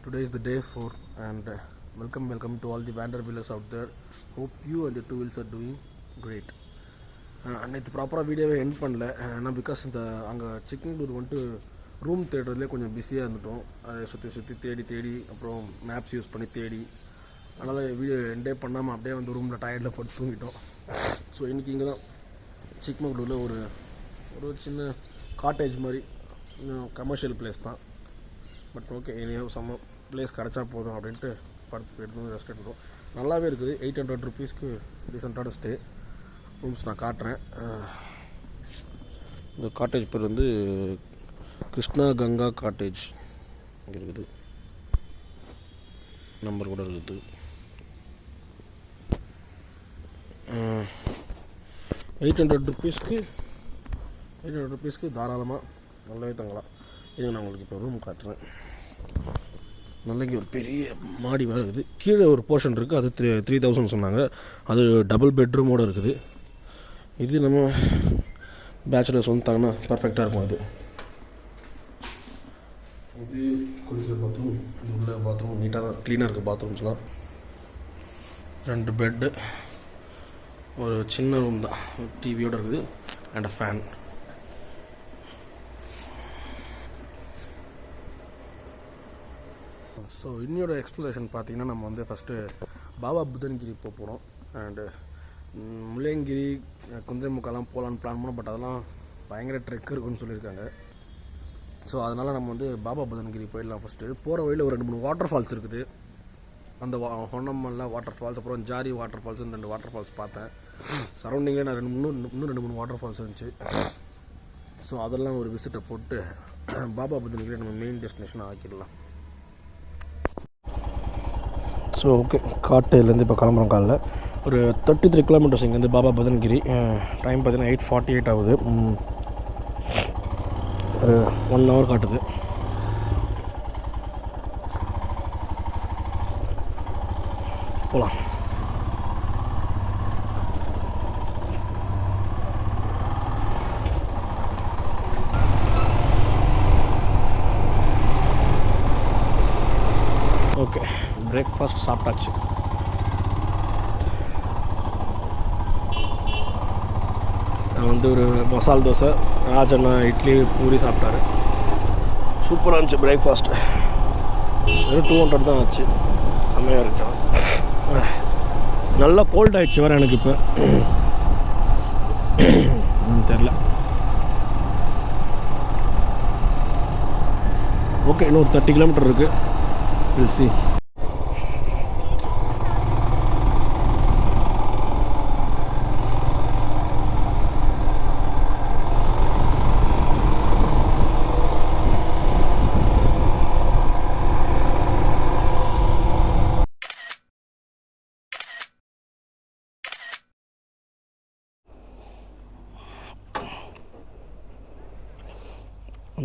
Today is the day 4 and welcome to all the Vanderwheelers out there. Hope you and your two wheels are doing great. நேற்று ப்ராப்பராக வீடியோவை end பண்ணல. ஏன்னா because இந்த அங்கே சிக்கன்களூர் வந்துட்டு ரூம் தேடுறதுலேயே கொஞ்சம் பிஸியாக இருந்துட்டோம். அதை சுற்றி தேடி அப்புறம் மேப்ஸ் யூஸ் பண்ணி தேடி, அதனால் வீடியோ எண்டே பண்ணாமல் அப்படியே வந்து ரூமில் டயர்டில் போட்டு தூங்கிட்டோம். ஸோ இன்றைக்கி இங்கே தான் சிக்மங்களூரில் ஒரு சின்ன காட்டேஜ் மாதிரி கமர்ஷியல் பிளேஸ் தான். பட் ஓகே, இனியோ செம்ம பிளேஸ் கிடச்சா போதும் அப்படின்ட்டு படத்துக்கு எடுத்து ரெஸ்ட் எடுத்துட்டோம். நல்லாவே இருக்குது. 800 rupeesக்கு டீசெண்டான ஸ்டே ரூம்ஸ் நான் காட்டுறேன். இந்த காட்டேஜ் பேர் வந்து கிருஷ்ணா கங்கா காட்டேஜ். இங்கே இருக்குது, நம்பர் கூட இருக்குது. 800 rupeesக்கு தாராளமாக நல்லாவே தங்கலாம். இது நான் உங்களுக்கு இப்போ ரூம் காட்டுறேன். நல்லங்க ஒரு பெரிய மாடி வேறு இருக்குது. கீழே ஒரு போர்ஷன் இருக்குது, அது 3000 சொன்னாங்க. அது டபுள் பெட்ரூமோடு இருக்குது. இது நம்ம பேச்சுலர்ஸ் வந்து தாங்கன்னா பர்ஃபெக்டாக இருக்கும். இது குளிக்கிற பாத்ரூம், உள்ள பாத்ரூம் நீட்டாக தான் க்ளீனாக இருக்குது. பாத்ரூம்ஸ்லாம் 2 பெட்டு, ஒரு சின்ன ரூம் தான், டிவியோடு இருக்குது அண்ட் ஃபேன். ஸோ இன்னொரு எக்ஸ்ப்ளரேஷன் பார்த்திங்கன்னா, நம்ம வந்து ஃபஸ்ட்டு பாபா புதன்கிரி போகிறோம். அண்டு முள்ளங்கிரி குந்திரமுக்கெல்லாம் போகலான்னு பிளான் பண்ணோம். பட் அதெல்லாம் பயங்கர ட்ரெக் இருக்குன்னு சொல்லியிருக்காங்க. ஸோ அதனால் நம்ம வந்து பாபா புதன்கிரி போயிடலாம். ஃபஸ்ட்டு போகிற வழியில் ஒரு 2-3 வாட்டர் ஃபால்ஸ் இருக்குது. அந்த ஹொன்னம்மல்ல வாட்டர் ஃபால்ஸ், அப்புறம் Jhari waterfalls, 2 waterfalls பார்த்தேன். சரௌண்டிங்கில் நான் இன்னும் 2-3 வாட்டர் ஃபால்ஸ் இருந்துச்சு. ஸோ அதெல்லாம் ஒரு விசிட்டை போட்டு பாபா புதன்கிரி நம்ம மெயின் டெஸ்டினேஷனை ஆக்கிடலாம். ஸோ ஓகே, காட்டுலேருந்து இப்போ கிளம்புறோம். காலைல ஒரு 33 kilometers இங்கேருந்து பாபா புதன்கிரி. டைம் பார்த்தீங்கன்னா 8:48 ஆகுது. ஒரு 1 hour காட்டுது. போகலாம். ஓகே, பிரேக்ஃபாஸ்ட் சாப்பிட்டாச்சு. நான் வந்து ஒரு மசால் தோசை, ராஜண்ணா இட்லி பூரி சாப்பிட்டாரு. சூப்பராக இருந்துச்சு பிரேக்ஃபாஸ்ட். வெறும் 200 தான் ஆச்சு. செம்மையாக இருந்துச்சு. நல்லா கோல்ட் ஆகிடுச்சு வேறு எனக்கு இப்போ. தெரில. ஓகே, இன்னும் ஒரு 30 kilometer இருக்குது. We'll see.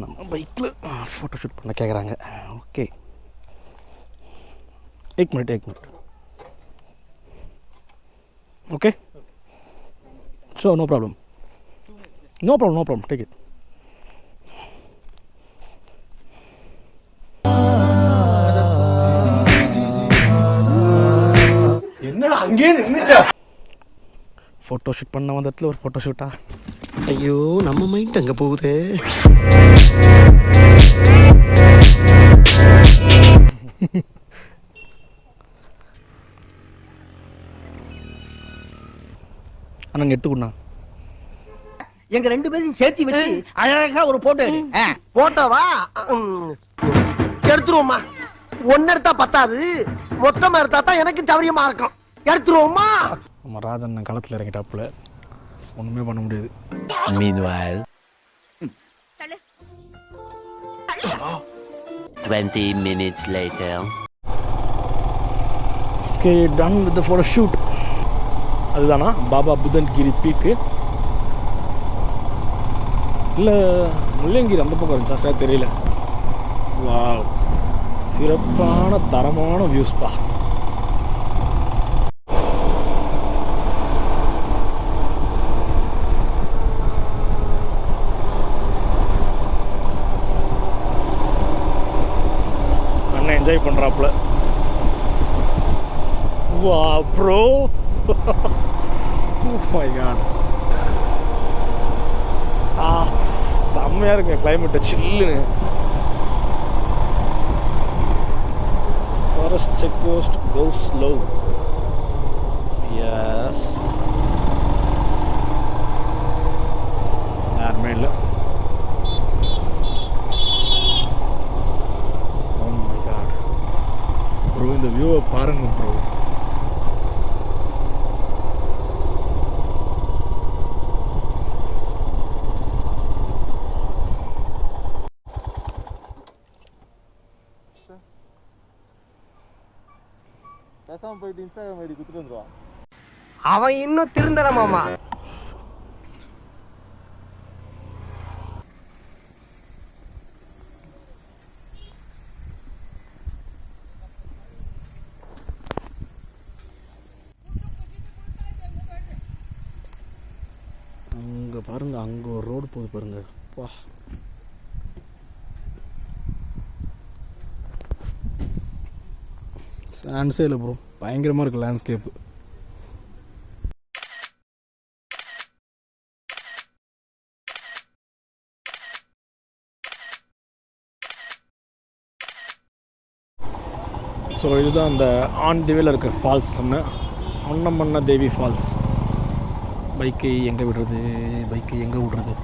நம்ம பைக்கில் ஃபோட்டோ ஷூட் பண்ண கேட்குறாங்க. ஓகே, एक minute okay. So no problem, take it. என்னடா அங்கே நின்னுட்ட? ஃபோட்டோ ஷூட் பண்ண வந்ததுல ஒரு ஃபோட்டோ ஷூட்டா? ஐயோ, நம்ம மைண்ட் அங்கே போகுதே. அண்ணா எடுத்துக்கொண்டா, எங்க 2 பேரையும் சேர்த்து வச்சு அழகா ஒரு போட்டோ எடு. போட்டோவா எடுத்துருவோமா? ஒன்னு எடுத்தா பத்தாது, மொத்தமா எடுத்தா தான் எனக்கு சௌரியமா இருக்கும். எடுத்துருவோமா? நம்ம ராஜண்ணன் களத்தில் இறங்கிட்டாப்புல, ஒன்றுமே பண்ண முடியாது. Meanwhile, 20 minutes later. Okay, done with the photo shoot. அதுதானா பாபா புதன்கிரி பீக்கு? இல்லை முள்ளங்கிரி அந்த பக்கம் இருந்துச்சா? சார் தெரியல. வாவ், சிறப்பான தரமான வியூஸ்பா. என்ஜாய் பண்ணுறாப்புல. வா ப்ரோ, மை காட், செம்மையாக இருக்குங்க கிளைமேட்டு, சில்லுன்னு. Forest check post, go slow. Yes, யாருமே இல்லை. ஓ மை காட் ப்ரோ, இந்த வியூவை பாருங்க ப்ரோ. பேசாமல் போயிட்டு இன்ஸ்டாகிராம் ஐடி கொடுத்துட்டு வந்துடுவான். அவன் இன்னும் திருந்தல மாமா. அங்கே பாருங்க, அங்கே ஒரு ரோடு போகுது பாருங்க. பா, சான்ஸே இல்லை ப்ரோ, பயங்கரமாக இருக்குது லேண்ட்ஸ்கேப்பு. ஸோ இதுதான் அந்த ஆன் தி வேல இருக்க ஃபால்ஸ், அன்னமன்ன தேவி ஃபால்ஸ். பைக்கை எங்கே விடுறது, பைக்கை எங்கே விடுறது?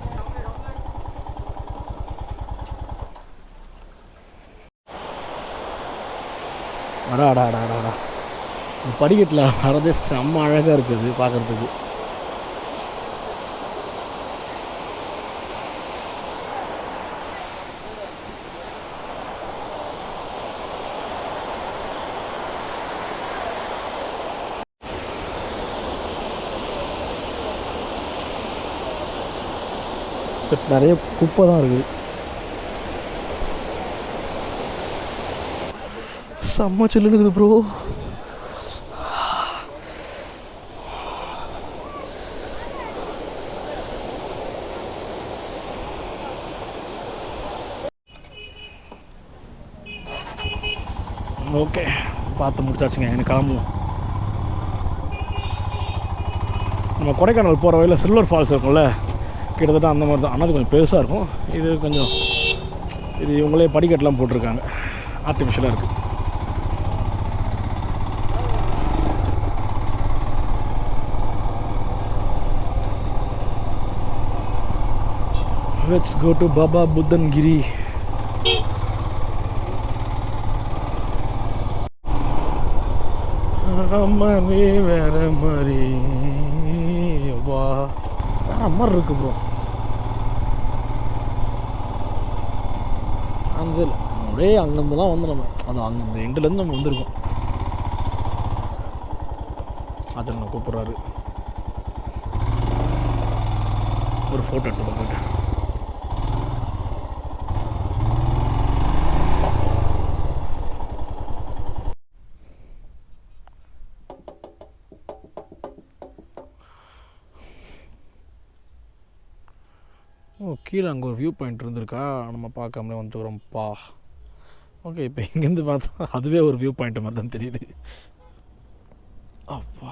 அடாடாடாடாடா, படிக்கட்டில் வரதே செம்ம அழகாக இருக்குது பார்க்குறதுக்கு. நிறைய குப்பை தான் இருக்குது. செம்ம சில்லுன்னு இருக்குது ப்ரோ. ஓகே, பார்த்து முடிச்சாச்சுங்க, எனக்கு கிளம்புவோம். நம்ம கொடைக்கானல் போகிற வழியில் சில்வர் ஃபால்ஸ் இருக்கும்ல, கிட்டத்தட்ட அந்த மாதிரி தான். ஆனால் அது கொஞ்சம் பெருசாக இருக்கும். இது கொஞ்சம், இது இவங்களே படிக்கட்டெலாம் போட்டிருக்காங்க, ஆர்டிஃபிஷியலாக இருக்குது. Let's go to Baba Budangiri. ரம்மரே வேற மாதிரி வா, வேற மாதிரி இருக்கு ப்ரோ. அஞ்சல் அப்படியே அங்கேருந்துலாம் வந்து நம்ம அது அங்கே அந்த எண்டுலேருந்து நம்ம வந்திருக்கோம். அது நம்ம கூப்பிட்றாரு, ஒரு ஃபோட்டோ எடுத்து போயிட்டு. ஓ, கீழே அங்கே ஒரு வியூ பாயிண்ட் இருந்திருக்கா, நம்ம பார்க்காமலே வந்துட்டுறோம்ப்பா. ஓகே, இப்போ இங்கேருந்து பார்த்தா அதுவே ஒரு வியூ பாயிண்ட் மாதிரி தான் தெரியுது. அப்பா,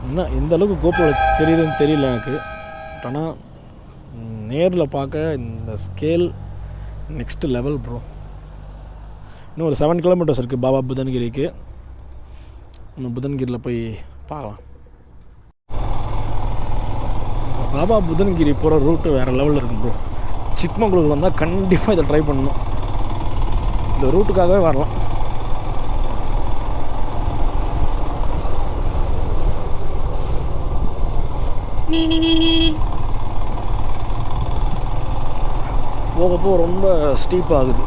என்ன எந்த அளவுக்கு கோப்புல தெரியுதுன்னு தெரியல எனக்கு. ஆனால் நேரில் பார்க்க இந்த ஸ்கேல் நெக்ஸ்ட் லெவல் ப்ரோ. இன்னும் ஒரு 7 கிலோமீட்டர்ஸ் இருக்குது பாபா புதன்கிரிக்கு. நம்ம புதன்கிரியில் போய் பார்க்கலாம். பாபா புதன்கிரி போகிற ரூட்டு வேறு லெவலில் இருக்கும் ப்ரோ. சிக்மங்களூர் வந்தால் கண்டிப்பாக இதை ட்ரை பண்ணணும். இந்த ரூட்டுக்காகவே வரலாம். போகப்போ ரொம்ப ஸ்டீப் ஆகுது.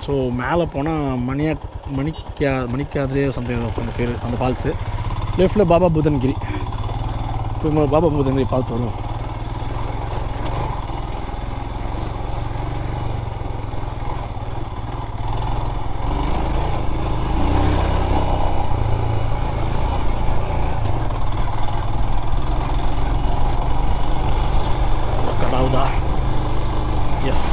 ஸோ மேலே போனால் மணிக்காதே சம்திங் அந்த பேர், அந்த ஃபால்ஸு. லெஃப்டில் பாபா புதன்கிரி. இப்போ பாபா புதன்கிரி பார்த்து வருவோம். ஆகுதா? எஸ்.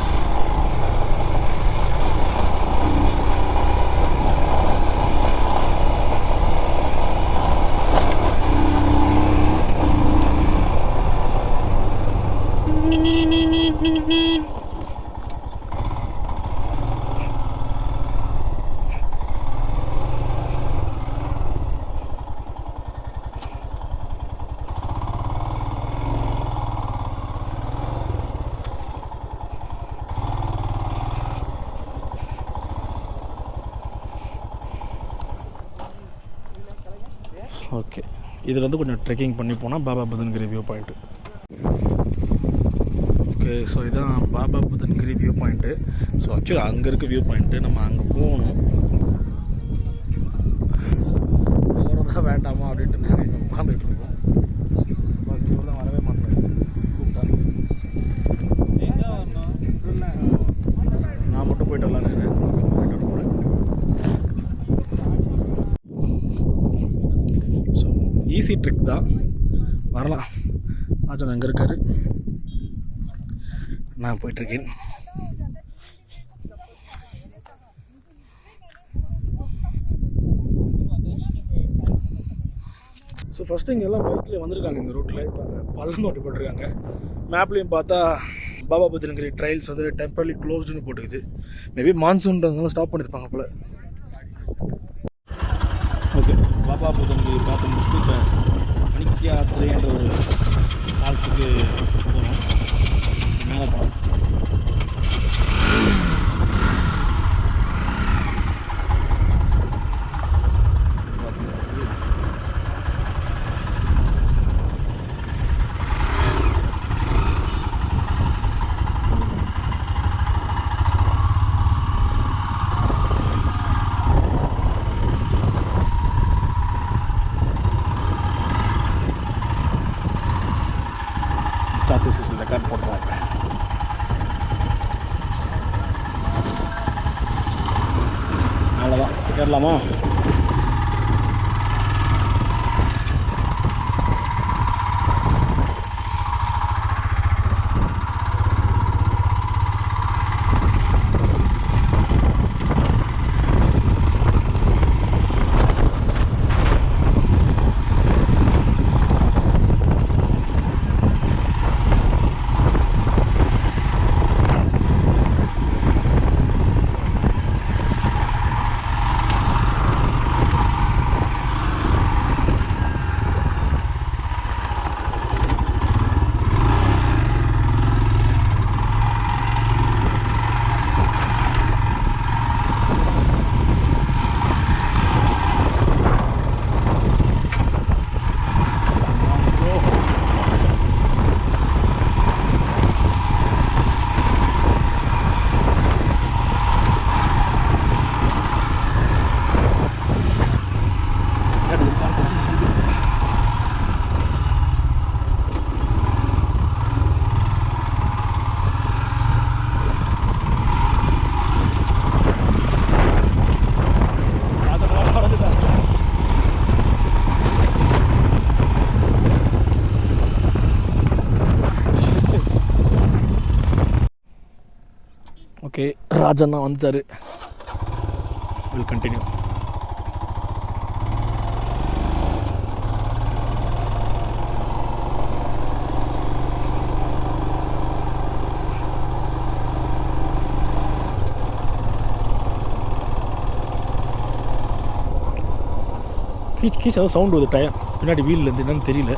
ஓகே, இதில் வந்து கொஞ்சம் ட்ரெக்கிங் பண்ணி போனால் Baba Budangiri view point. Okay, so இதுதான் Baba Budangiri view point. So actually அங்கே இருக்க வியூ பாயிண்ட்டு, நம்ம அங்கே போகணும். போகிறதா வேண்டாமா அப்படின்ட்டு நாங்கள் உட்காந்துட்டு இருக்கோம். பாக்கி வரவே மாட்டேன். கூப்பிட்டா நான் மட்டும் போயிட்டு வரலான்னு போயிட்டு வரேன். ஸோ ஈஸி ட்ரிக் தான், வரலாம். ராஜன் அங்கே இருக்கார், நான் போயிட்டுருக்கேன். ஸோ ஃபஸ்ட்டு இங்கே எல்லாம் பைக்கில் வந்திருக்காங்க இந்த ரூட்டில். இப்போ அங்கே பள்ளம் ஓட்டி போட்டிருக்காங்க. மேப்லேயும் பார்த்தா பாபா புதன்கிரி ட்ரைல்ஸ் வந்து டெம்பரரி க்ளோஸ்டுன்னு போட்டுக்குது. மேபி மான்சூன்றதுனால ஸ்டாப் பண்ணியிருப்பாங்க போல். ஓகே, பாபா புதன்கிரி பார்த்து முடிச்சுட்டு இப்போ அணிக்கியாத்திரைன்ற ஒரு ஃபால்ஸுக்கு போகிறோம். மேலே போகிறோம். ரெக்கார்ட் போடுறோம். அவ்வளோதான், ஏறலாமா? ஓகே, ராஜண்ணா வந்துட்டார். Will continue. கீச் கீச் அதாவது சவுண்டு வருது டயம் பின்னாடி வீல்லேருந்து, என்னன்னு தெரியல.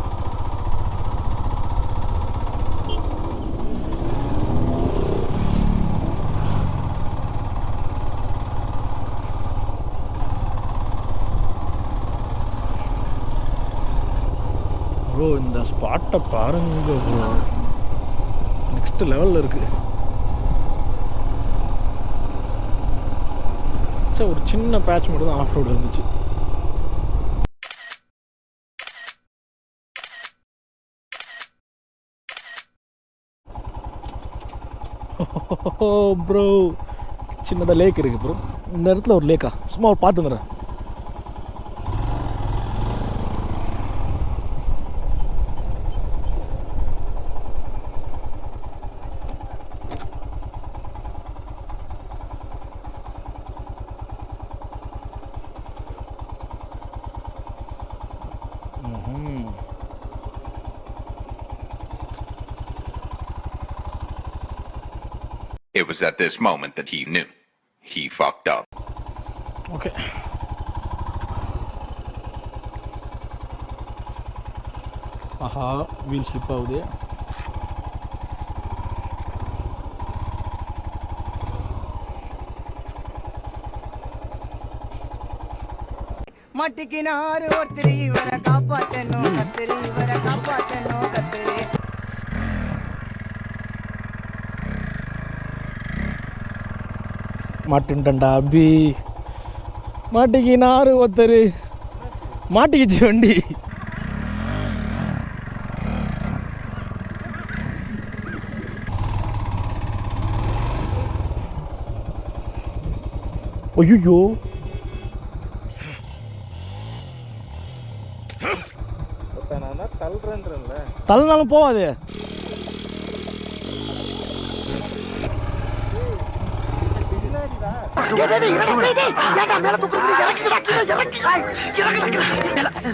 ப்ரோ இந்த ஸ்பாட்டை பாருங்க ப்ரோ, நெக்ஸ்ட் லெவலில் இருக்குது. சரி, ஒரு சின்ன பேட்ச் மட்டும் தான் ஆஃப் ரோடு இருந்துச்சு. ப்ரோ சின்னதாக லேக் இருக்குது ப்ரோ. இந்த இடத்துல ஒரு லேக்கா? சும்மா ஒரு பார்த்து வந்துடுறேன். It was at this moment that he knew. He fucked up. Okay. ஆஹா, வீல் ஸ்லிப் ஆகுது. மட்டிக்கினாரு ஒருத்தர் இவரை காப்பாத்தணும் கத்திரி, இவரை காப்பாத்தணும் கத்திரி. மாட்டுன்டா அபி, மாட்டிக்கினாரு ஒருத்தர், மாட்டிக்கிச்சு வண்டி. ஐயோ, தள்ளினாலும் போவாது.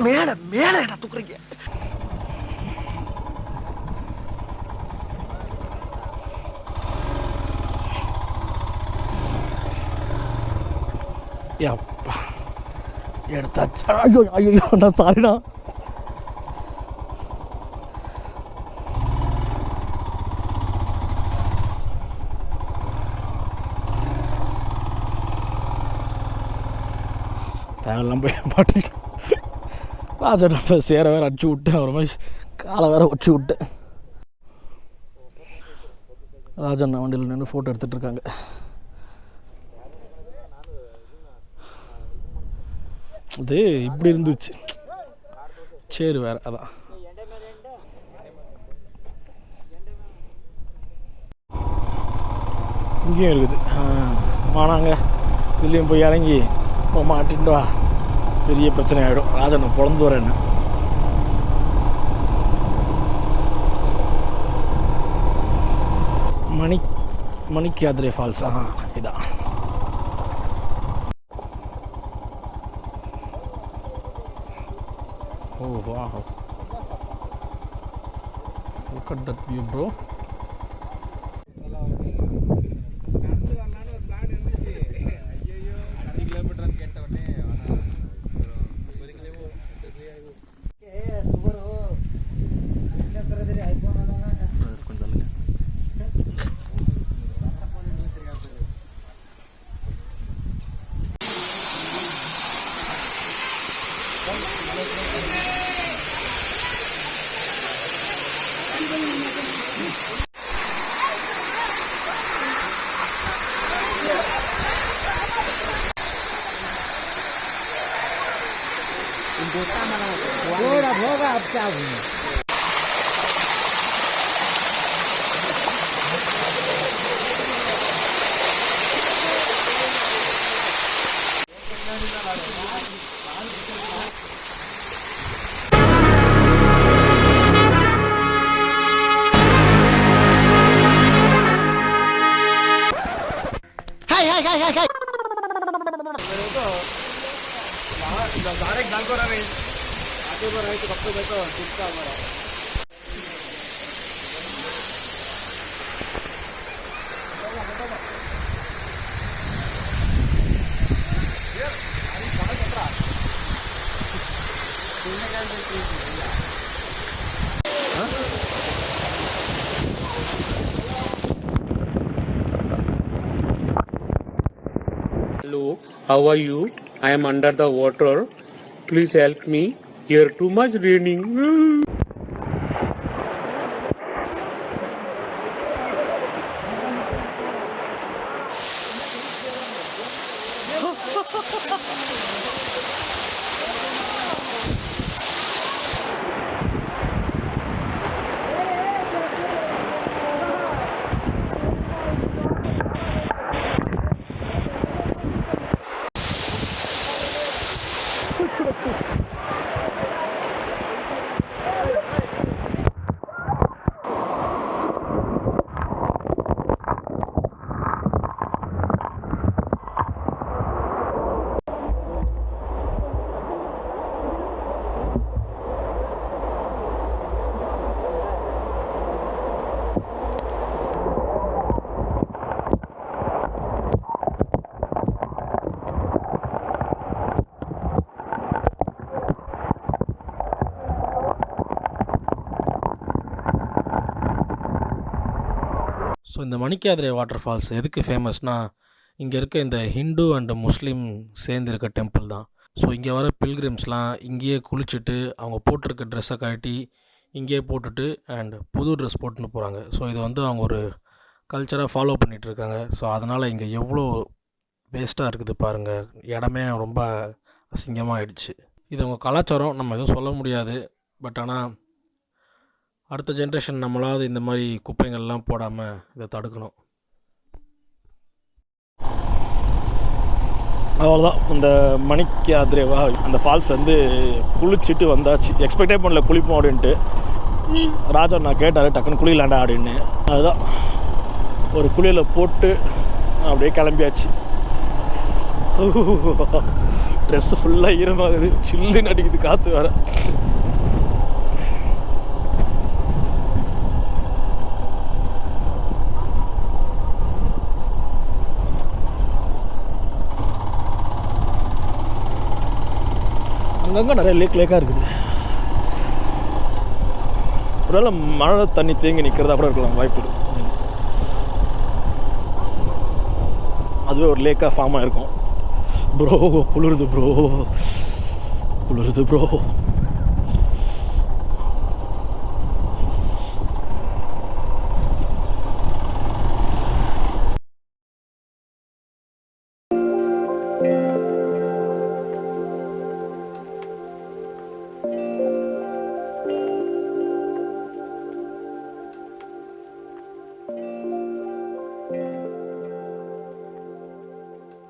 மேல மேல என்ன தூக்குறீங்க? அப்பா எடுத்தாச்சு. ஐயோ ஐயோ, நான் சாரிண்ணா. தேவையெல்லாம் போய் மாட்டிக்கிட்டேன். ராஜா நம்ம சேர வேறு அடிச்சு விட்டேன், ஒரு மாதிரி காலை வேற வச்சு விட்டேன். ராஜண்ணா வண்டியில் நின்று ஃபோட்டோ எடுத்துகிட்டு இருக்காங்க. அது இப்படி இருந்துச்சு, சரி வேறு அதான். இங்கேயும் இருக்குது. வானாங்க, இதுலேயும் போய் இறங்கி மாட்டின்ட்டு வா, பெரிய பிரச்சனை ஆகிடும். ராஜண்ணா பொழந்து வரேன். என்ன மணிக்காதிரை ஃபால்ஸ். இதான். Oh wow, look at that view bro. Hello, how are you? I am under the water. Please help me. Here too much raining. So இந்த மணிக்காதிரை வாட்டர் ஃபால்ஸ் எதுக்கு ஃபேமஸ்னால் இங்கே இருக்க இந்த ஹிந்து அண்டு முஸ்லீம் சேர்ந்து இருக்க டெம்பிள் தான். ஸோ இங்கே வர பில்கிரிம்ஸ்லாம் இங்கேயே குளிச்சுட்டு அவங்க போட்டிருக்க ட்ரெஸ்ஸை கழட்டி இங்கேயே போட்டுட்டு அண்ட் புது ட்ரெஸ் போட்டுன்னு போகிறாங்க. ஸோ இதை வந்து அவங்க ஒரு கல்ச்சராக ஃபாலோ பண்ணிகிட்ருக்காங்க. ஸோ அதனால் இங்கே எவ்வளோ வேஸ்ட்டாக இருக்குது பாருங்கள். இடமே ரொம்ப அசிங்கமாக ஆயிடுச்சு. இது அவங்க கலாச்சாரம், நம்ம எதுவும் சொல்ல முடியாது. பட் ஆனால் அடுத்த ஜென்ரேஷன் நம்மளாவது இந்த மாதிரி குப்பைகள்லாம் போடாமல் இதை தடுக்கணும். அவ்வளோதான், இந்த மணிக்காதிரேவா அந்த ஃபால்ஸ் வந்து குளிச்சுட்டு வந்தாச்சு. எக்ஸ்பெக்டே பண்ணல குளிப்போம் அப்படின்ட்டு. ராஜா நான் கேட்டார் டக்குன்னு குளிக்கலாண்டா அப்படின்னு. அதுதான் ஒரு குளியலை போட்டு அப்படியே கிளம்பியாச்சு. ட்ரெஸ்ஸு ஃபுல்லாக ஈரமாகுது, சில்லுன்னு அடிக்குது காற்று வேறு. அங்கங்கே நிறைய லேக்காக இருக்குது. ஒருவேளை மழை தண்ணி தேங்கி நிற்கிறதா கூட இருக்கலாம், வாய்ப்பு இருக்குது. அதுவே ஒரு லேக்காக ஃபார்மாக இருக்கும். ப்ரோ குளிருது ப்ரோ.